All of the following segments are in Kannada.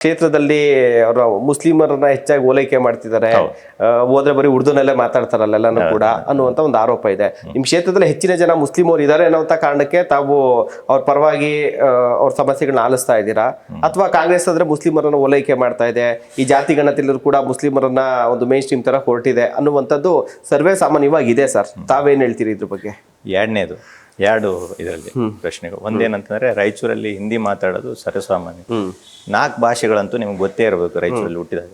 ಕ್ಷೇತ್ರದಲ್ಲಿ ಅವರ ಮುಸ್ಲಿಮರನ್ನ ಹೆಚ್ಚಾಗಿ ಓಲೈಕೆ ಮಾಡ್ತಿದ್ದಾರೆ, ಹೋದ್ರೆ ಬರೀ ಉರ್ದುನಲ್ಲೇ ಮಾತಾಡ್ತಾರಲ್ಲ ಎಲ್ಲಾನು ಕೂಡ ಅನ್ನುವಂತ ಒಂದು ಆರೋಪ ಇದೆ. ನಿಮ್ ಕ್ಷೇತ್ರದಲ್ಲಿ ಹೆಚ್ಚಿನ ಜನ ಮುಸ್ಲಿಮರು ಇದಾರೆ ಅನ್ನೋಂತ ಕಾರಣಕ್ಕೆ ತಾವು ಅವ್ರ ಪರವಾಗಿ ಅವ್ರ ಸಮಸ್ಯೆಗಳನ್ನ ಆಲಿಸ್ತಾ ಇದ್ದೀರಾ, ಅಥವಾ ಕಾಂಗ್ರೆಸ್ ಆದ್ರೆ ಮುಸ್ಲಿಮರನ್ನ ಓಲೈಕೆ ಮಾಡ್ತಾ ಇದೆ, ಈ ಜಾತಿ ಗಣತಿಯಲ್ಲೂ ಕೂಡ ಮುಸ್ಲಿಮರನ್ನ ಒಂದು ಮೇನ್ ಸ್ಟ್ರೀಮ್ ತರ ಹೊರಟಿದೆ ಅನ್ನುವಂಥದ್ದು ಸರ್ವೇ ಸಾಮಾನ್ಯವಾಗಿದೆ ಸರ್. ತಾವೇನ್ ಹೇಳ್ತೀರಿ ಇದ್ರ ಬಗ್ಗೆ? ಎರಡನೇದು ಎರಡು ಇದರಲ್ಲಿ ಪ್ರಶ್ನೆಗಳು. ಒಂದೇನಂತಂದ್ರೆ ರಾಯಚೂರಲ್ಲಿ ಹಿಂದಿ ಮಾತಾಡೋದು ಸರ್ವಸಾಮಾನ್ಯ. 4 ಭಾಷೆಗಳಂತೂ ನಿಮ್ಗೆ ಗೊತ್ತೇ ಇರಬೇಕು ರಾಯಚೂರಲ್ಲಿ ಹುಟ್ಟಿದಾಗ.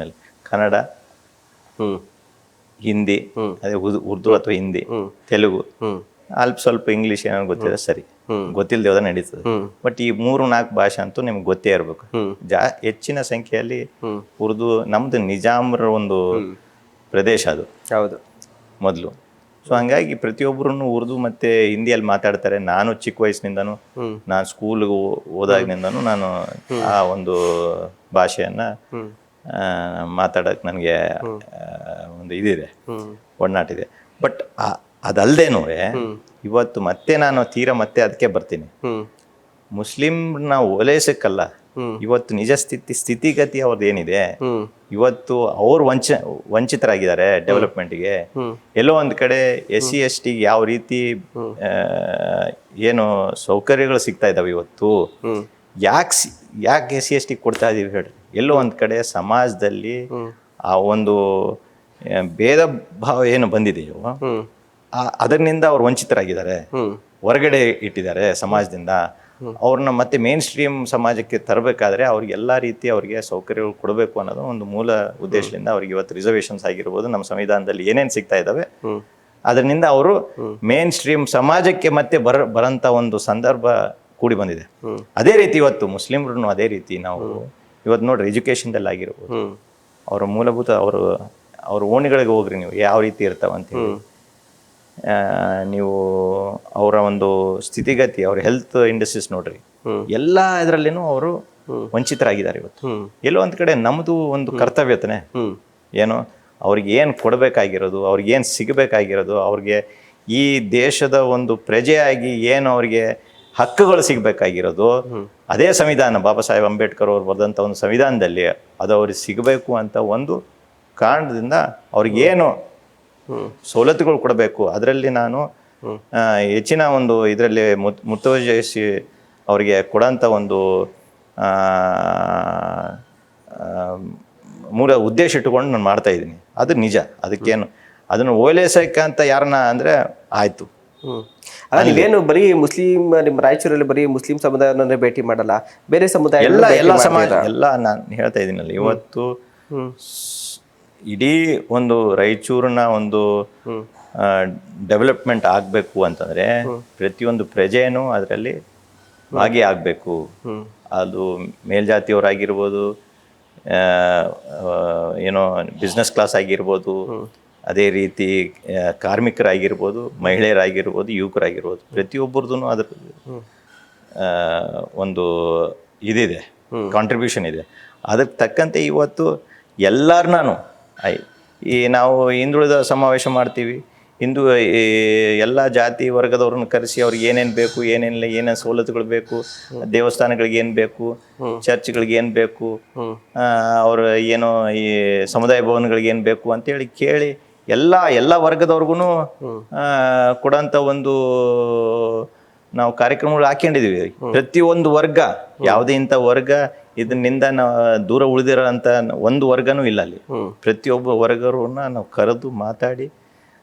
ಮೇಲೆ ಕನ್ನಡ, ಹಿಂದಿ, ಅದೇ ಉರ್ದು ಅಥವಾ ಹಿಂದಿ, ತೆಲುಗು, ಅಲ್ಪ ಸ್ವಲ್ಪ ಇಂಗ್ಲಿಷ್ ಏನೋ ಗೊತ್ತಿದೆ ಸರಿ, ಗೊತ್ತಿಲ್ಲದೆ ಹೋದ ನಡೀತದೆ. ಬಟ್ ಈ 3-4 ಭಾಷೆ ಅಂತೂ ನಿಮ್ಗೆ ಗೊತ್ತೇ ಇರಬೇಕು. ಹೆಚ್ಚಿನ ಸಂಖ್ಯೆಯಲ್ಲಿ ಉರ್ದು, ನಮ್ದು ನಿಜಾಮ್ರ ಒಂದು ಪ್ರದೇಶ ಅದು ಹೌದು ಮೊದಲು. ಸೊ ಹಂಗಾಗಿ ಪ್ರತಿಯೊಬ್ಬರು ಉರ್ದು ಮತ್ತೆ ಹಿಂದಿಯಲ್ಲಿ ಮಾತಾಡ್ತಾರೆ. ನಾನು ಚಿಕ್ಕ ವಯಸ್ಸಿನಿಂದನೂ, ನಾನು ಸ್ಕೂಲ್ಗೆ ಹೋದಾಗಿನಿಂದನೂ ನಾನು ಆ ಒಂದು ಭಾಷೆಯನ್ನ ಮಾತಾಡೋಕೆ ನನಗೆ ಒಂದು ಇದಿದೆ, ಒಡನಾಟಿದೆ. ಬಟ್ ಅದಲ್ದೇನೂ ಇವತ್ತು ಮತ್ತೆ ನಾನು ಮತ್ತೆ ಅದಕ್ಕೆ ಬರ್ತೀನಿ. ಮುಸ್ಲಿಮ್ನ ಓಲೈಸಕ್ಕಲ್ಲ, ಇವತ್ತು ನಿಜ ಸ್ಥಿತಿಗತಿ ಅವ್ರದ್ದು ಏನಿದೆ, ಇವತ್ತು ಅವ್ರು ವಂಚಿತರಾಗಿದ್ದಾರೆ ಡೆವಲಪ್ಮೆಂಟ್ಗೆ. ಎಲ್ಲೋ ಒಂದ್ ಕಡೆ SC ST ಯಾವ ರೀತಿ ಏನು ಸೌಕರ್ಯಗಳು ಸಿಗ್ತಾ ಇದಾವೆ ಇವತ್ತು, ಯಾಕೆ SC ST ಕೊಡ್ತಾ ಇದೀವಿ ಹೇಳ್ರಿ? ಎಲ್ಲೋ ಒಂದ್ ಕಡೆ ಸಮಾಜದಲ್ಲಿ ಆ ಒಂದು ಭೇದ ಭಾವ ಏನು ಬಂದಿದೆಯೋ ಅದರಿಂದ ಅವ್ರು ವಂಚಿತರಾಗಿದ್ದಾರೆ, ಹೊರಗಡೆ ಇಟ್ಟಿದ್ದಾರೆ ಸಮಾಜದಿಂದ. ಅವ್ರನ್ನ ಮತ್ತೆ ಮೇನ್ ಸ್ಟ್ರೀಮ್ ಸಮಾಜಕ್ಕೆ ತರಬೇಕಾದ್ರೆ ಅವ್ರಿಗೆ ಎಲ್ಲ ರೀತಿ ಅವ್ರಿಗೆ ಸೌಕರ್ಯಗಳು ಕೊಡಬೇಕು ಅನ್ನೋದು ಒಂದು ಮೂಲ ಉದ್ದೇಶದಿಂದ ಅವ್ರಿಗೆ ಇವತ್ತು ರಿಸರ್ವೇಷನ್ಸ್ ಆಗಿರ್ಬೋದು, ನಮ್ಮ ಸಂವಿಧಾನದಲ್ಲಿ ಏನೇನು ಸಿಗ್ತಾ ಇದ್ದಾವೆ ಅದರಿಂದ ಅವರು ಮೇನ್ ಸ್ಟ್ರೀಮ್ ಸಮಾಜಕ್ಕೆ ಮತ್ತೆ ಬರಂತ ಒಂದು ಸಂದರ್ಭ ಕೂಡಿ ಬಂದಿದೆ. ಅದೇ ರೀತಿ ಇವತ್ತು ಮುಸ್ಲಿಮ್ರು ಅದೇ ರೀತಿ ನಾವು ಇವತ್ತು ನೋಡ್ರಿ ಎಜುಕೇಶನ್ದಲ್ಲಿ ಆಗಿರ್ಬೋದು, ಅವರ ಮೂಲಭೂತ ಅವ್ರ ಓಣಿಗಳಿಗೆ ಹೋಗ್ರಿ ನೀವು ಯಾವ ರೀತಿ ಇರ್ತಾವಂತೇಳಿ, ನೀವು ಅವರ ಒಂದು ಸ್ಥಿತಿಗತಿ, ಅವ್ರ ಹೆಲ್ತ್ ಇಂಡಸ್ಟ್ರೀಸ್ ನೋಡ್ರಿ, ಎಲ್ಲ ಇದರಲ್ಲೇನು ಅವರು ವಂಚಿತರಾಗಿದ್ದಾರೆ ಇವತ್ತು. ಎಲ್ಲೋ ಒಂದ್ ಕಡೆ ನಮ್ದು ಒಂದು ಕರ್ತವ್ಯತನೇ ಏನು, ಅವ್ರಿಗೆ ಏನು ಕೊಡಬೇಕಾಗಿರೋದು, ಅವ್ರಿಗೆ ಏನು ಸಿಗಬೇಕಾಗಿರೋದು, ಅವ್ರಿಗೆ ಈ ದೇಶದ ಒಂದು ಪ್ರಜೆಯಾಗಿ ಏನು ಅವ್ರಿಗೆ ಹಕ್ಕುಗಳು ಸಿಗಬೇಕಾಗಿರೋದು, ಅದೇ ಸಂವಿಧಾನ ಬಾಬಾ ಸಾಹೇಬ್ ಅಂಬೇಡ್ಕರ್ ಅವ್ರು ಬರೆದಂಥ ಒಂದು ಸಂವಿಧಾನದಲ್ಲಿ ಅದು ಅವ್ರಿಗೆ ಸಿಗಬೇಕು ಅಂತ ಒಂದು ಕಾರಣದಿಂದ ಅವ್ರಿಗೇನು ಸವಲತ್ತುಗಳು ಕೊಡಬೇಕು, ಅದರಲ್ಲಿ ನಾನು ಹೆಚ್ಚಿನ ಒಂದು ಇದರಲ್ಲಿ ಮುತುವರ್ಜಿಸಿ ಅವರಿಗೆ ಕೊಡೋಂಥ ಒಂದು ಮೂಲ ಉದ್ದೇಶ ಇಟ್ಟುಕೊಂಡು ನಾನು ಮಾಡ್ತಾ ಇದ್ದೀನಿ. ಅದು ನಿಜ. ಅದಕ್ಕೇನು ಅದನ್ನು ಓಲೈಸಕ್ಕಂತ ಯಾರನ್ನ ಅಂದರೆ ಆಯಿತು. ನೀವೇನು ಬರೀ ಮುಸ್ಲಿಂ, ನಿಮ್ಮ ರಾಯಚೂರಲ್ಲಿ ಬರೀ ಮುಸ್ಲಿಂ ಸಮುದಾಯವನ್ನೇ ಭೇಟಿ ಮಾಡಲ್ಲ, ಬೇರೆ ಸಮುದಾಯ ಎಲ್ಲ ಸಮಾಜ ಎಲ್ಲ ನಾನು ಹೇಳ್ತಾ ಇದ್ದೀನಲ್ಲ, ಇವತ್ತು ಇಡೀ ಒಂದು ರಾಯಚೂರಿನ ಒಂದು ಡೆವಲಪ್ಮೆಂಟ್ ಆಗಬೇಕು ಅಂತಂದರೆ ಪ್ರತಿಯೊಂದು ಪ್ರಜೆನೂ ಅದರಲ್ಲಿ ಭಾಗಿಯಾಗಬೇಕು. ಅದು ಮೇಲ್ಜಾತಿಯವರಾಗಿರ್ಬೋದು, ಏನೋ ಬಿಸ್ನೆಸ್ ಕ್ಲಾಸ್ ಆಗಿರ್ಬೋದು, ಅದೇ ರೀತಿ ಕಾರ್ಮಿಕರಾಗಿರ್ಬೋದು, ಮಹಿಳೆಯರಾಗಿರ್ಬೋದು, ಯುವಕರಾಗಿರ್ಬೋದು, ಪ್ರತಿಯೊಬ್ಬರದ್ದು ಅದ್ರ ಒಂದು ಇದಿದೆ, ಕಾಂಟ್ರಿಬ್ಯೂಷನ್ ಇದೆ. ಅದಕ್ಕೆ ತಕ್ಕಂತೆ ಇವತ್ತು ಎಲ್ಲರನ್ನೂ ಈ ನಾವು ಹಿಂದುಳಿದ ಸಮಾವೇಶ ಮಾಡ್ತೀವಿ, ಎಲ್ಲ ಜಾತಿ ವರ್ಗದವ್ರನ್ನ ಕರೆಸಿ ಅವ್ರಿಗೆ ಏನೇನು ಬೇಕು, ಏನೇನಿಲ್ಲ, ಏನೇನು ಸವಲತ್ತುಗಳು ಬೇಕು, ದೇವಸ್ಥಾನಗಳಿಗೆ ಏನು ಬೇಕು, ಚರ್ಚ್ಗಳಿಗೆ ಏನು ಬೇಕು, ಅವ್ರ ಏನೋ ಈ ಸಮುದಾಯ ಭವನಗಳಿಗೆ ಏನು ಬೇಕು ಅಂತೇಳಿ ಕೇಳಿ ಎಲ್ಲ ವರ್ಗದವ್ರಿಗೂ ಕೊಡೋಂಥ ಒಂದು ನಾವು ಕಾರ್ಯಕ್ರಮಗಳು ಹಾಕೊಂಡಿದೀವಿ. ಪ್ರತಿಯೊಂದು ವರ್ಗ, ಯಾವುದೇ ಇಂಥ ವರ್ಗ ಇದನ್ನಿಂದ ದೂರ ಉಳಿದಿರೋ ಅಂತ ಒಂದು ವರ್ಗನೂ ಇಲ್ಲ ಅಲ್ಲಿ. ಪ್ರತಿಯೊಬ್ಬ ವರ್ಗರನ್ನ ನಾವು ಕರೆದು ಮಾತಾಡಿ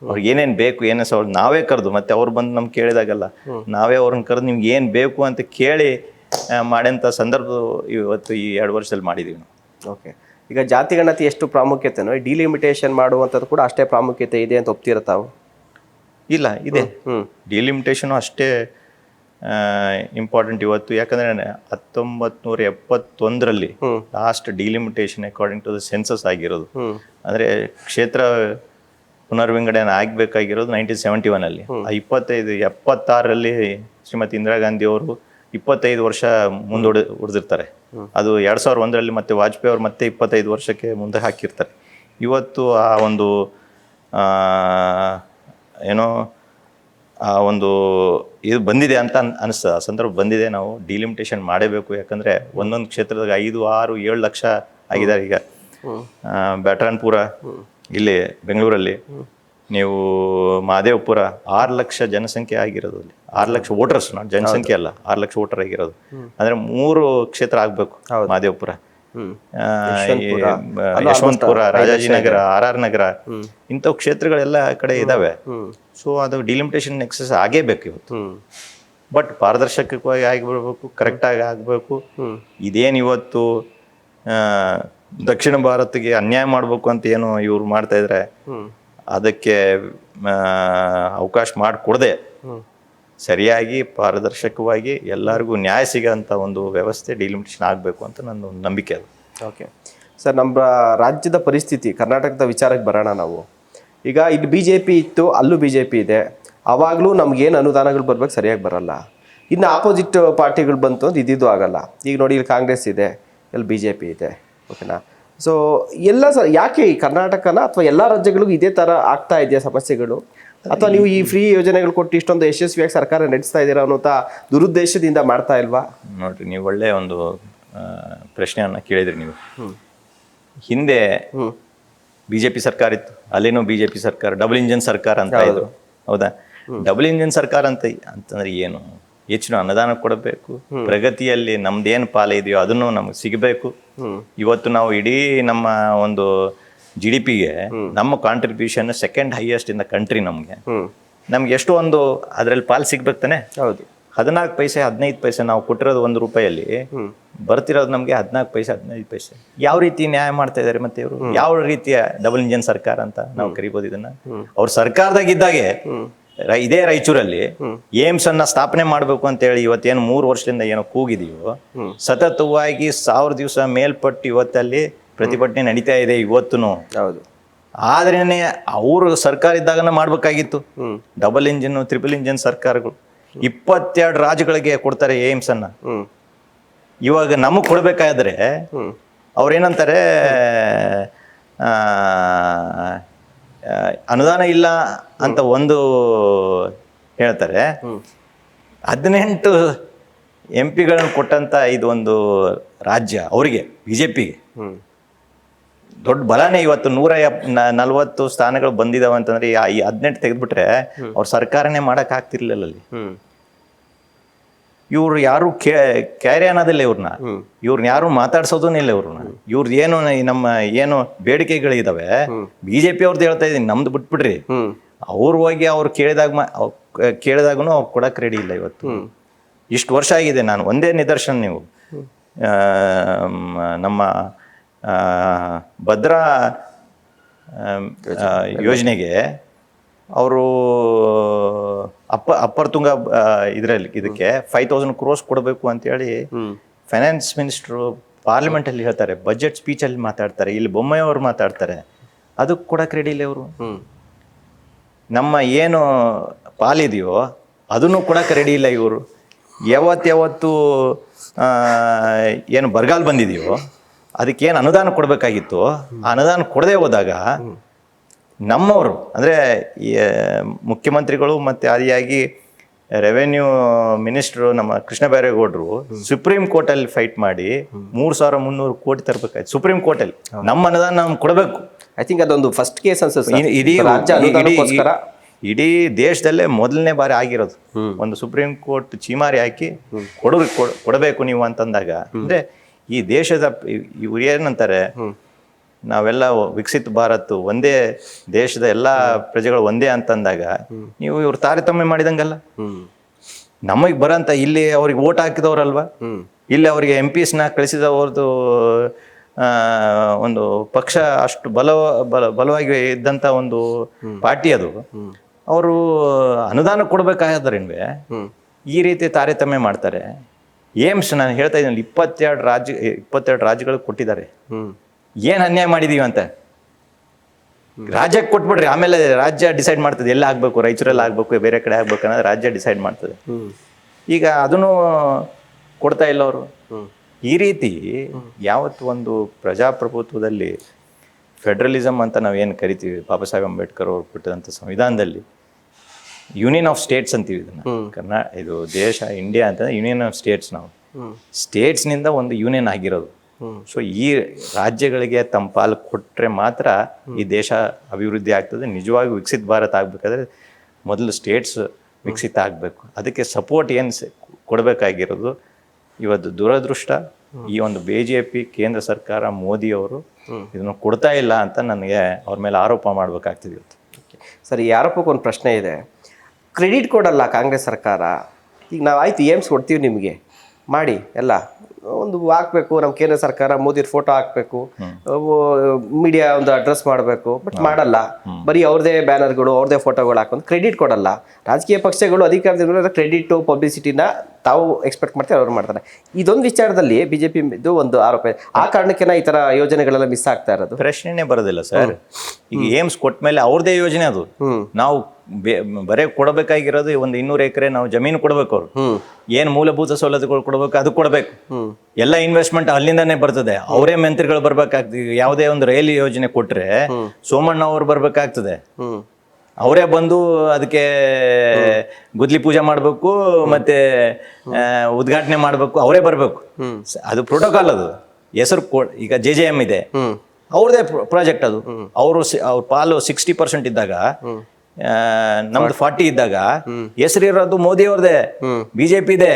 ಅವ್ರಿಗೆ ಏನೇನು ಬೇಕು, ಏನೇ ಸವಲತ್ತು ನಾವೇ ಕರೆದು, ಮತ್ತೆ ಅವ್ರು ಬಂದು ನಮ್ಗೆ ಕೇಳಿದಾಗಲ್ಲ, ನಾವೇ ಅವ್ರನ್ನ ಕರೆದು ನಿಮ್ಗೆ ಏನು ಬೇಕು ಅಂತ ಕೇಳಿ ಮಾಡೋಂಥ ಸಂದರ್ಭ ಇವತ್ತು ಈ 2 ವರ್ಷದಲ್ಲಿ ಮಾಡಿದ್ದೀವಿ ನಾವು. ಓಕೆ, ಈಗ ಜಾತಿ ಗಣತಿ ಎಷ್ಟು ಪ್ರಾಮುಖ್ಯತೆನೋ ಡಿಲಿಮಿಟೇಷನ್ ಮಾಡುವಂಥದ್ದು ಕೂಡ ಅಷ್ಟೇ ಪ್ರಾಮುಖ್ಯತೆ ಇದೆ ಅಂತ ಒಪ್ತೀರ ತಾವು? ಇಲ್ಲ, ಇದೆ. ಡಿಲಿಮಿಟೇಷನು ಅಷ್ಟೇ ಇಂಪಾರ್ಟೆಂಟ್ ಇವತ್ತು. ಯಾಕಂದ್ರೆ 1971ರಲ್ಲಿ last delimitation according to the census ಆಗಿರೋದು. ಅಂದ್ರೆ ಕ್ಷೇತ್ರ ಪುನರ್ವಿಂಗಡಣೆ ಆಗ್ಬೇಕಾಗಿರೋದು 1971ಅಲ್ಲಿ. 76ರಲ್ಲಿ ಶ್ರೀಮತಿ ಇಂದಿರಾ ಗಾಂಧಿ ಅವರು 25 ವರ್ಷ ಉಳಿದಿರ್ತಾರೆ. ಅದು 2001ರಲ್ಲಿ ಮತ್ತೆ ವಾಜಪೇಯಿ ಅವರು ಮತ್ತೆ 25 ವರ್ಷಕ್ಕೆ ಮುಂದೆ ಹಾಕಿರ್ತಾರೆ. ಇವತ್ತು ಆ ಒಂದು ಏನೋ ಆ ಒಂದು ಇದು ಬಂದಿದೆ ಅಂತ ಅನಿಸ್ತದೆ. ಆ ಸಂದರ್ಭ ಬಂದಿದೆ. ನಾವು ಡಿಲಿಮಿಟೇಷನ್ ಮಾಡಬೇಕು. ಯಾಕಂದರೆ ಒಂದೊಂದು ಕ್ಷೇತ್ರದಾಗ 5, 6, 7 ಲಕ್ಷ ಆಗಿದ್ದಾರೆ ಈಗ. ಬ್ಯಾಟ್ರಾನ್ಪುರ ಇಲ್ಲಿ ಬೆಂಗಳೂರಲ್ಲಿ, ನೀವು ಮಹದೇವಪುರ 6 ಲಕ್ಷ ಜನಸಂಖ್ಯೆ ಆಗಿರೋದು. ಅಲ್ಲಿ 6 ಲಕ್ಷ ವೋಟರ್ಸ್, ನಾಟ್ ಜನಸಂಖ್ಯೆ ಅಲ್ಲ, 6 ಲಕ್ಷ ವೋಟರ್ ಆಗಿರೋದು. ಅಂದರೆ 3 ಕ್ಷೇತ್ರ ಆಗಬೇಕು. ಮಹದೇವಪುರ, ಯಶವಂತಪುರ, ರಾಜಾಜಿನಗರ, RR ನಗರ, ಇಂಥವು ಕ್ಷೇತ್ರಗಳೆಲ್ಲ ಕಡೆ ಇದಾವೆ. ಸೊ ಅದು ಡಿಲಿಮಿಟೇಷನ್ ಎಕ್ಸಸ್ ಆಗೇಬೇಕು ಇವತ್ತು. ಬಟ್ ಪಾರದರ್ಶಕವಾಗಿ ಆಗಿಬಿಡ್ಬೇಕು, ಕರೆಕ್ಟಾಗಿ ಆಗಬೇಕು. ಇದೇನು ಇವತ್ತು ದಕ್ಷಿಣ ಭಾರತಕ್ಕೆ ಅನ್ಯಾಯ ಮಾಡಬೇಕು ಅಂತ ಏನು ಇವ್ರು ಮಾಡ್ತಾ ಇದ್ರೆ, ಅದಕ್ಕೆ ಅವಕಾಶ ಮಾಡಿಕೊಡದೆ ಸರಿಯಾಗಿ ಪಾರದರ್ಶಕವಾಗಿ ಎಲ್ಲರಿಗೂ ನ್ಯಾಯ ಸಿಗೋಂಥ ಒಂದು ವ್ಯವಸ್ಥೆ ಡಿಲಿಮಿಟೇಷನ್ ಆಗಬೇಕು ಅಂತ ನನ್ನ ಒಂದು ನಂಬಿಕೆ ಅದು. ಓಕೆ ಸರ್, ನಮ್ಮ ರಾಜ್ಯದ ಪರಿಸ್ಥಿತಿ, ಕರ್ನಾಟಕದ ವಿಚಾರಕ್ಕೆ ಬರೋಣ ನಾವು. ಈಗ ಇಲ್ಲಿ BJP ಇತ್ತು, ಅಲ್ಲೂ BJP ಇದೆ. ಆವಾಗಲೂ ನಮ್ಗೇನು ಅನುದಾನಗಳು ಬರ್ಬೇಕು ಸರಿಯಾಗಿ ಬರಲ್ಲ. ಇನ್ನು ಆಪೋಸಿಟ್ ಪಾರ್ಟಿಗಳು ಬಂತು ಅಂತ ಇದ್ದಿದ್ದು ಆಗಲ್ಲ. ಈಗ ನೋಡಿ, ಇಲ್ಲಿ ಕಾಂಗ್ರೆಸ್ ಇದೆ, ಇಲ್ಲಿ BJP ಇದೆ. ಓಕೆನಾ? ಸೊ ಎಲ್ಲ ಯಾಕೆ ಈ ಕರ್ನಾಟಕನ ಅಥವಾ ಎಲ್ಲ ರಾಜ್ಯಗಳಿಗೂ ಇದೇ ಥರ ಆಗ್ತಾ ಇದೆಯಾ ಸಮಸ್ಯೆಗಳು? ಅಥವಾ ನೀವು ಈ ಫ್ರೀ ಯೋಜನೆಗಳು ಕೊಟ್ಟು ಇಷ್ಟೊಂದು ಯಶಸ್ವಿಯಾಗಿ ಸರ್ಕಾರ ನಡೆಸ್ತಾ ಇದ್ದೀರಾ ಅನ್ನೋಂಥ ದುರುದ್ದೇಶದಿಂದ ಮಾಡ್ತಾ ಇಲ್ವಾ? ನೋಡ್ರಿ, ನೀವು ಒಳ್ಳೆ ಒಂದು ಪ್ರಶ್ನೆಯನ್ನು ಕೇಳಿದ್ರಿ ನೀವು. ಹಿಂದೆ BJP ಸರ್ಕಾರ ಇತ್ತು, ಅಲ್ಲೇನೋ BJP ಸರ್ಕಾರ ಡಬಲ್ ಇಂಜಿನ್ ಸರ್ಕಾರ ಅಂತ ಇದ್ರು. ಹೌದಾ? ಡಬಲ್ ಇಂಜಿನ್ ಸರ್ಕಾರ ಅಂತಂದ್ರೆ ಏನು? ಹೆಚ್ಚಿನ ಅನುದಾನ ಕೊಡಬೇಕು, ಪ್ರಗತಿಯಲ್ಲಿ ನಮ್ದೇನು ಪಾಲ ಇದೆಯೋ ಅದನ್ನು ನಮಗೆ ಸಿಗಬೇಕು. ಇವತ್ತು ನಾವು ಇಡೀ ನಮ್ಮ ಒಂದು GDPಗೆ ನಮ್ಮ contribution second highest in the country. ನಮ್ಗೆ ಎಷ್ಟು ಒಂದು ಅದರಲ್ಲಿ ಪಾಲು ಸಿಗ್ಬೇಕು ತಾನೆ? ಹೌದು. 14 ಪೈಸೆ 15 ಪೈಸೆ ನಾವು ಕೊಟ್ಟಿರೋದು 1 ರೂಪಾಯಲ್ಲಿ ಬರ್ತಿರೋದು ನಮಗೆ 14 ಪೈಸೆ 15 ಪೈಸೆ. ಯಾವ ರೀತಿ ನ್ಯಾಯ ಮಾಡ್ತಾ ಇದಾರೆ ಮತ್ತೆ ಇವರು? ಯಾವ ರೀತಿಯ ಡಬಲ್ ಇಂಜಿನ್ ಸರ್ಕಾರ ಅಂತ ನಾವು ಕರಿಬೋದು ಇದನ್ನ? ಅವ್ರ ಸರ್ಕಾರದಾಗಿದ್ದಾಗೆ ಇದೇ ರಾಯಚೂರಲ್ಲಿ ಏಮ್ಸ್ ಅನ್ನ ಸ್ಥಾಪನೆ ಮಾಡ್ಬೇಕು ಅಂತ ಹೇಳಿ ಇವತ್ತೇನು 3 ವರ್ಷದಿಂದ ಏನೋ ಕೂಗಿದೀವೋ, ಸತತವಾಗಿ 1000 ದಿವಸ ಮೇಲ್ಪಟ್ಟು ಇವತ್ತಲ್ಲಿ ಪ್ರತಿಭಟನೆ ನಡೀತಾ ಇದೆ ಇವತ್ತುನು. ಹೌದು. ಆದ್ರೇನೆ ಅವರು ಸರ್ಕಾರ ಇದ್ದಾಗನ ಮಾಡ್ಬೇಕಾಗಿತ್ತು. ಡಬಲ್ ಇಂಜಿನ್, ಟ್ರಿಪಲ್ ಇಂಜಿನ್ ಸರ್ಕಾರಗಳು 22 ರಾಜ್ಯಗಳಿಗೆ ಕೊಡ್ತಾರೆ ಏಮ್ಸ್ ಅನ್ನ. ಇವಾಗ ನಮಗ್ ಕೊಡ್ಬೇಕಾದ್ರೆ ಅವ್ರೇನಂತಾರೆ, ಅನುದಾನ ಇಲ್ಲ ಅಂತ ಒಂದು ಹೇಳ್ತಾರೆ. 18 MP ಗಳನ್ನು ಕೊಟ್ಟಂತ ಇದೊಂದು ರಾಜ್ಯ ಅವರಿಗೆ, BJPಗೆ ದೊಡ್ಡ ಬಲನೇ. ಇವತ್ತು 140 ಸ್ಥಾನಗಳು ಬಂದಿದಾವೆ ಅಂತಂದ್ರೆ ಈ 18 ತೆಗೆದ್ಬಿಟ್ರೆ ಅವ್ರ ಸರ್ಕಾರನೇ ಮಾಡಕ್ ಆಗ್ತಿರ್ಲಿಲ್ಲ ಅಲ್ಲಿ. ಇವ್ರು ಯಾರು ಕ್ಯಾರಿ ಅನ್ನೋದಿಲ್ಲ ಇವ್ರನ್ನ ಯಾರು ಮಾತಾಡ್ಸೋದೂ ಇಲ್ಲ ಇವ್ರನ್ನ. ಇವ್ರದ್ದು ಏನು ನಮ್ಮ ಏನು ಬೇಡಿಕೆಗಳಿದಾವೆ BJP ಅವ್ರದ್ದು ಹೇಳ್ತಾ ಇದೀನಿ, ನಮ್ದು ಬಿಟ್ಬಿಡ್ರಿ. ಅವ್ರು ಹೋಗಿ ಅವ್ರು ಕೇಳಿದಾಗೂ ಅವ್ರು ಕೊಡಕ್ ರೆಡಿ ಇಲ್ಲ ಇವತ್ತು. ಇಷ್ಟು ವರ್ಷ ಆಗಿದೆ. ನಾನು ಒಂದೇ ನಿದರ್ಶನ, ನೀವು ನಮ್ಮ ಭದ್ರಾ ಯೋಜನೆಗೆ ಅವರು ಅಪ್ಪರ್ ತುಂಗ ಇದಕ್ಕೆ 5000 crores ಕೊಡಬೇಕು ಅಂತೇಳಿ ಫೈನಾನ್ಸ್ ಮಿನಿಸ್ಟ್ರು ಪಾರ್ಲಿಮೆಂಟ್ ಅಲ್ಲಿ ಹೇಳ್ತಾರೆ, ಬಜೆಟ್ ಸ್ಪೀಚ್ ಅಲ್ಲಿ ಮಾತಾಡ್ತಾರೆ, ಇಲ್ಲಿ ಬೊಮ್ಮಾಯಿ ಅವರು ಮಾತಾಡ್ತಾರೆ. ಅದಕ್ಕೆ ಕೊಡಕ್ಕೆ ರೆಡಿ ಇಲ್ಲ ಇವರು. ನಮ್ಮ ಏನು ಪಾಲಿದೆಯೋ ಅದನ್ನು ಕೊಡಕ್ಕೆ ರೆಡಿ ಇಲ್ಲ ಇವರು. ಯಾವತ್ತು ಏನು ಬರಗಾಲ ಬಂದಿದೆಯೋ ಅದಕ್ಕೇನು ಅನುದಾನ ಕೊಡಬೇಕಾಗಿತ್ತು, ಆ ಅನುದಾನ ಕೊಡದೆ ಹೋದಾಗ ನಮ್ಮವರು ಅಂದರೆ ಮುಖ್ಯಮಂತ್ರಿಗಳು ಮತ್ತು ಆದಿಯಾಗಿ ರೆವೆನ್ಯೂ ಮಿನಿಸ್ಟ್ರು ನಮ್ಮ ಕೃಷ್ಣ ಬೈರೇಗೌಡರು ಸುಪ್ರೀಂ ಕೋರ್ಟಲ್ಲಿ ಫೈಟ್ ಮಾಡಿ 3300 ಕೋಟಿ ತರಬೇಕಾಯ್ತು ಸುಪ್ರೀಂ ಕೋರ್ಟಲ್ಲಿ. ನಮ್ಮ ಅನುದಾನ ನಮ್ಗೆ ಕೊಡಬೇಕು. ಐ ಥಿಂಕ್ ಅದೊಂದು ಫಸ್ಟ್ ಕೇಸ್ ಅನ್ಸುತ್ತೆ. ಇಡೀ ದೇಶದಲ್ಲೇ ಮೊದಲನೇ ಬಾರಿ ಆಗಿರೋದು. ಒಂದು ಸುಪ್ರೀಂ ಕೋರ್ಟ್ ಚೀಮಾರಿ ಹಾಕಿ ಕೊಡಬೇಕು ನೀವು ಅಂತಂದಾಗ, ಅಂದ್ರೆ ಈ ದೇಶದ ಇವ್ರು ಏನಂತಾರೆ, ನಾವೆಲ್ಲ ವಿಕಸಿತ ಭಾರತ್ ಒಂದೇ ದೇಶದ ಎಲ್ಲಾ ಪ್ರಜೆಗಳು ಒಂದೇ ಅಂತಂದಾಗ ನೀವು ಇವ್ರು ತಾರತಮ್ಯ ಮಾಡಿದಂಗಲ್ಲ. ನಮಗ್ ಬರಂತ ಇಲ್ಲಿ ಅವ್ರಿಗೆ ಓಟ್ ಹಾಕಿದವ್ರಲ್ವಾ, ಇಲ್ಲಿ ಅವ್ರಿಗೆ MPsನ ಕಳಿಸಿದವ್ರದ್ದು ಒಂದು ಪಕ್ಷ ಅಷ್ಟು ಬಲವಾಗಿ ಇದ್ದಂತ ಒಂದು ಪಾರ್ಟಿ ಅದು. ಅವರು ಅನುದಾನ ಕೊಡ್ಬೇಕಾದ್ರೇನ್ವೆ ಈ ರೀತಿ ತಾರತಮ್ಯ ಮಾಡ್ತಾರೆ. ಏಮ್ಸ್ ನಾನು ಹೇಳ್ತಾ ಇದ್ದೀನಿ, 22 ರಾಜ್ಯಗಳಿಗೆ ಕೊಟ್ಟಿದ್ದಾರೆ. ಏನ್ ಅನ್ಯಾಯ ಮಾಡಿದೀವಿ ಅಂತ ರಾಜ್ಯಕ್ಕೆ ಕೊಟ್ಬಿಡ್ರಿ, ಆಮೇಲೆ ರಾಜ್ಯ ಡಿಸೈಡ್ ಮಾಡ್ತದೆ ಎಲ್ಲ ಆಗ್ಬೇಕು, ರಾಯಚೂರಲ್ಲಿ ಆಗ್ಬೇಕು, ಬೇರೆ ಕಡೆ ಆಗ್ಬೇಕು ಅನ್ನೋದು ರಾಜ್ಯ ಡಿಸೈಡ್ ಮಾಡ್ತದೆ. ಈಗ ಅದನ್ನು ಕೊಡ್ತಾ ಇಲ್ಲ ಅವರು. ಈ ರೀತಿ ಯಾವತ್ತು ಒಂದು ಪ್ರಜಾಪ್ರಭುತ್ವದಲ್ಲಿ ಫೆಡರಲಿಸಮ್ ಅಂತ ನಾವೇನು ಕರಿತೀವಿ, ಬಾಬಾ ಸಾಹೇಬ್ ಅಂಬೇಡ್ಕರ್ ಅವರು ಕೊಟ್ಟಂಥ ಸಂವಿಧಾನದಲ್ಲಿ ಯೂನಿಯನ್ ಆಫ್ ಸ್ಟೇಟ್ಸ್ ಅಂತೀವಿ ಇದನ್ನ. ಇದು ದೇಶ ಇಂಡಿಯಾ ಅಂತಂದ್ರೆ ಯೂನಿಯನ್ ಆಫ್ ಸ್ಟೇಟ್ಸ್. ನಾವು ಸ್ಟೇಟ್ಸ್ನಿಂದ ಒಂದು ಯೂನಿಯನ್ ಆಗಿರೋದು. ಸೊ ಈ ರಾಜ್ಯಗಳಿಗೆ ತಮ್ಮ ಪಾಲು ಕೊಟ್ಟರೆ ಮಾತ್ರ ಈ ದೇಶ ಅಭಿವೃದ್ಧಿ ಆಗ್ತದೆ. ನಿಜವಾಗಿ ವಿಕಸಿತ ಭಾರತ ಆಗಬೇಕಾದ್ರೆ ಮೊದಲು ಸ್ಟೇಟ್ಸ್ ವಿಕಸಿತ ಆಗಬೇಕು. ಅದಕ್ಕೆ ಸಪೋರ್ಟ್ ಏನು ಕೊಡಬೇಕಾಗಿರೋದು ಇವತ್ತು ದುರದೃಷ್ಟ ಈ ಒಂದು BJP ಕೇಂದ್ರ ಸರ್ಕಾರ ಮೋದಿಯವರು ಇದನ್ನು ಕೊಡ್ತಾ ಇಲ್ಲ ಅಂತ ನನಗೆ ಅವ್ರ ಮೇಲೆ ಆರೋಪ ಮಾಡಬೇಕಾಗ್ತದೆ ಇವತ್ತು. ಸರಿ, ಈ ಆರೋಪಕ್ಕೆ ಒಂದು ಪ್ರಶ್ನೆ ಇದೆ. ಕ್ರೆಡಿಟ್ ಕೊಡಲ್ಲ ಕಾಂಗ್ರೆಸ್ ಸರ್ಕಾರ. ಈಗ ನಾವು ಆಯ್ತು ಏಮ್ಸ್ ಕೊಡ್ತೀವಿ ನಿಮಗೆ ಮಾಡಿ ಎಲ್ಲ ಒಂದು ಹಾಕ್ಬೇಕು, ನಮ್ಮ ಕೇಂದ್ರ ಸರ್ಕಾರ ಮೋದಿ ಫೋಟೋ ಹಾಕ್ಬೇಕು, ಮೀಡಿಯಾ ಒಂದು ಅಡ್ರೆಸ್ ಮಾಡಬೇಕು, ಬಟ್ ಮಾಡಲ್ಲ. ಬರೀ ಅವ್ರದೇ ಬ್ಯಾನರ್ಗಳು ಅವ್ರದೇ ಫೋಟೋಗಳು ಹಾಕೊಂಡು ಕ್ರೆಡಿಟ್ ಕೊಡಲ್ಲ. ರಾಜಕೀಯ ಪಕ್ಷಗಳು ಅಧಿಕಾರದಿಂದ ಕ್ರೆಡಿಟ್ ಪಬ್ಲಿಸಿಟಿನ ತಾವು ಎಕ್ಸ್ಪೆಕ್ಟ್ ಮಾಡ್ತಾರೆ, ಅವ್ರು ಮಾಡ್ತಾರೆ. ಇದೊಂದು ವಿಚಾರದಲ್ಲಿ BJP ಇದು ಒಂದು ಆರೋಪ ಇದೆ. ಆ ಕಾರಣಕ್ಕೆ ಈ ತರ ಯೋಜನೆಗಳೆಲ್ಲ ಮಿಸ್ ಆಗ್ತಾ ಇರೋದು. ಪ್ರಶ್ನೆನೇ ಬರೋದಿಲ್ಲ ಸರ್. ಈಗ ಏಮ್ಸ್ ಕೊಟ್ಟ ಮೇಲೆ ಅವ್ರದೇ ಯೋಜನೆ ಅದು. ನಾವು ಬರೇ ಕೊಡಬೇಕಾಗಿರೋದು ಒಂದು 200 ಎಕರೆ ನಾವು ಜಮೀನು ಕೊಡ್ಬೇಕು. ಅವ್ರು ಏನ್ ಮೂಲಭೂತ ಸೌಲಭ್ಯಗಳು ಕೊಡ್ಬೇಕು ಅದು ಕೊಡ್ಬೇಕು. ಎಲ್ಲ ಇನ್ವೆಸ್ಟ್ಮೆಂಟ್ ಅಲ್ಲಿಂದಾನೇ ಬರ್ತದೆ. ಅವರೇ ಮಂತ್ರಿಗಳು ಬರ್ಬೇಕಾಗ್ತದೆ. ಯಾವುದೇ ಒಂದು ರೈಲು ಯೋಜನೆ ಕೊಟ್ರೆ ಸೋಮಣ್ಣ ಅವ್ರು ಬರ್ಬೇಕಾಗ್ತದೆ. ಅವರೇ ಬಂದು ಅದಕ್ಕೆ ಗುದ್ಲಿ ಪೂಜೆ ಮಾಡಬೇಕು, ಮತ್ತೆ ಉದ್ಘಾಟನೆ ಮಾಡಬೇಕು, ಅವರೇ ಬರಬೇಕು. ಅದು ಪ್ರೋಟೋಕಾಲ್. ಅದು ಹೆಸರು ಈಗ JJM ಇದೆ, ಅವ್ರದೇ ಪ್ರಾಜೆಕ್ಟ್ ಅದು. ಅವ್ರ ಪಾಲು 60% ಇದ್ದಾಗ, ನಮ್ದು 40 ಇದ್ದಾಗ ಹೆಸರು ಇರೋದು ಮೋದಿ ಅವ್ರದೇ, BJP ಇದೆ,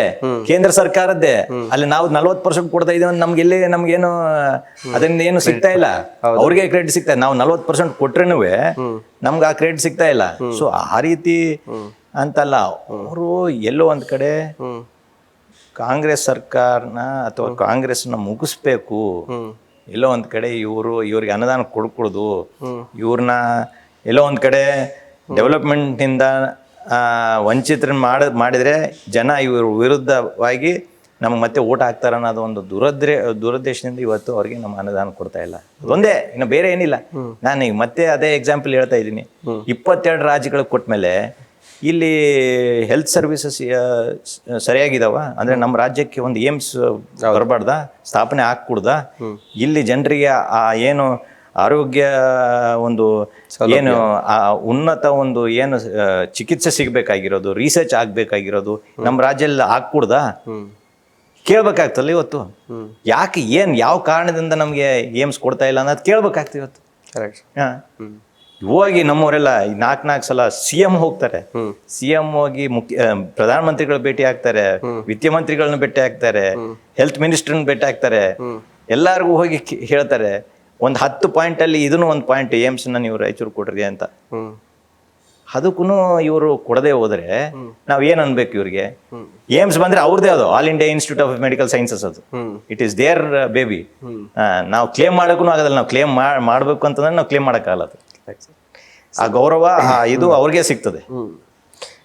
ಕೇಂದ್ರ ಸರ್ಕಾರದ್ದೇ. ಅಲ್ಲಿ ನಾವು 40% ಕೊಡ್ತಾ ಇದೀವಿ. ನಮ್ಗೇನು ಅದರಿಂದ ಏನು ಸಿಗ್ತಾ ಇಲ್ಲ. ಅವ್ರಿಗೆ ಕ್ರೆಡಿಟ್ ಸಿಗ್ತಾ ಇದೆ. ನಾವು 40% ಕೊಟ್ರೇನು ನಮ್ಗೆ ಆ ಕ್ರೆಡಿಟ್ ಸಿಗ್ತಾ ಇಲ್ಲ. ಸೊ ಆ ರೀತಿ ಅಂತಲ್ಲ. ಅವರು ಎಲ್ಲೋ ಒಂದ್ ಕಡೆ ಕಾಂಗ್ರೆಸ್ ಸರ್ಕಾರನ ಅಥವಾ ಕಾಂಗ್ರೆಸ್ನ ಮುಗಿಸ್ಬೇಕು. ಎಲ್ಲೋ ಒಂದ್ ಕಡೆ ಇವ್ರಿಗೆ ಅನುದಾನ ಕೊಡ್ಕೊಡುದು, ಇವ್ರನ್ನ ಎಲ್ಲೋ ಒಂದ್ ಕಡೆ ಡೆವಲಪ್ಮೆಂಟಿಂದ ವಂಚಿತರನ್ನ ಮಾಡಿದ್ರೆ ಜನ ಇವ್ರ ವಿರುದ್ಧವಾಗಿ ನಮ್ಗೆ ಮತ್ತೆ ಓಟ್ ಹಾಕ್ತಾರ ಅನ್ನೋದು ಒಂದು ದುರುದ್ದೇಶದಿಂದ ಇವತ್ತು ಅವ್ರಿಗೆ ನಮ್ಮ ಅನುದಾನ ಕೊಡ್ತಾ ಇಲ್ಲ. ಅದೊಂದೇ, ಇನ್ನು ಬೇರೆ ಏನಿಲ್ಲ. ನಾನು ಈಗ ಮತ್ತೆ ಅದೇ ಎಕ್ಸಾಂಪಲ್ ಹೇಳ್ತಾ ಇದ್ದೀನಿ. 22 ರಾಜ್ಯಗಳಿಗೆ ಕೊಟ್ಮೇಲೆ ಇಲ್ಲಿ ಹೆಲ್ತ್ ಸರ್ವಿಸಸ್ ಸರಿಯಾಗಿದಾವ ಅಂದ್ರೆ ನಮ್ಮ ರಾಜ್ಯಕ್ಕೆ ಒಂದು ಏಮ್ಸ್ ಬರಬಾರ್ದ, ಸ್ಥಾಪನೆ ಹಾಕ್ಕೊಡ್ದ, ಇಲ್ಲಿ ಜನರಿಗೆ ಆ ಏನು ಆರೋಗ್ಯ ಒಂದು ಏನು ಉನ್ನತ ಒಂದು ಏನು ಚಿಕಿತ್ಸೆ ಸಿಗ್ಬೇಕಾಗಿರೋದು, ರಿಸರ್ಚ್ ಆಗ್ಬೇಕಾಗಿರೋದು ನಮ್ಮ ರಾಜ್ಯದಲ್ಲಿ ಆಗ್ಕೂಡ್ದ ಕೇಳ್ಬೇಕಾಗ್ತಲ್ಲ ಇವತ್ತು. ಯಾಕೆ ಯಾವ ಕಾರಣದಿಂದ ನಮ್ಗೆ ಏಮ್ಸ್ ಕೊಡ್ತಾ ಇಲ್ಲ ಅನ್ನೋದು ಕೇಳ್ಬೇಕಾಗ್ತದೆ ಇವತ್ತು. ಹೋಗಿ ನಮ್ಮವರೆಲ್ಲ 4 ಸಲ CM ಹೋಗ್ತಾರೆ. CM ಹೋಗಿ ಪ್ರಧಾನಮಂತ್ರಿಗಳು ಭೇಟಿ ಆಗ್ತಾರೆ, ವಿತ್ತ ಮಂತ್ರಿಗಳನ್ನ ಭೇಟಿ ಆಗ್ತಾರೆ, ಹೆಲ್ತ್ ಮಿನಿಸ್ಟರ್ನ ಭೇಟಿ ಆಗ್ತಾರೆ. ಎಲ್ಲಾರ್ಗು ಹೋಗಿ ಹೇಳ್ತಾರೆ ಒಂದು 10 ಪಾಯಿಂಟ್ ಅಲ್ಲಿ ಇದನ್ನು ಒಂದು ಪಾಯಿಂಟ್ ಏಮ್ಸ್ನ ನೀವು ರಾಯಚೂರು ಕೊಡ್ರಿ ಅಂತ. ಅದಕ್ಕೂ ಇವರು ಕೊಡದೆ ಹೋದ್ರೆ ನಾವ್ ಏನ್ ಅನ್ಬೇಕು ಇವ್ರಿಗೆ? ಏಮ್ಸ್ ಬಂದ್ರೆ ಅವ್ರದೇ ಅದು all India institute of medical sciences. ಅದು ಇಟ್ ಈಸ್ ದೇರ್ ಬೇಬಿ. ನಾವು ಕ್ಲೇಮ್ ಮಾಡೋಕ್ಕೂ ಆಗೋದಿಲ್ಲ. ನಾವು ಕ್ಲೇಮ್ ಮಾಡ್ಬೇಕು ಅಂತಂದ್ರೆ ನಾವು ಕ್ಲೇಮ್ ಮಾಡೋಕ್ಕಾಗಲ್ಲ. ಆ ಗೌರವ ಇದು ಅವ್ರಿಗೆ ಸಿಗ್ತದೆ.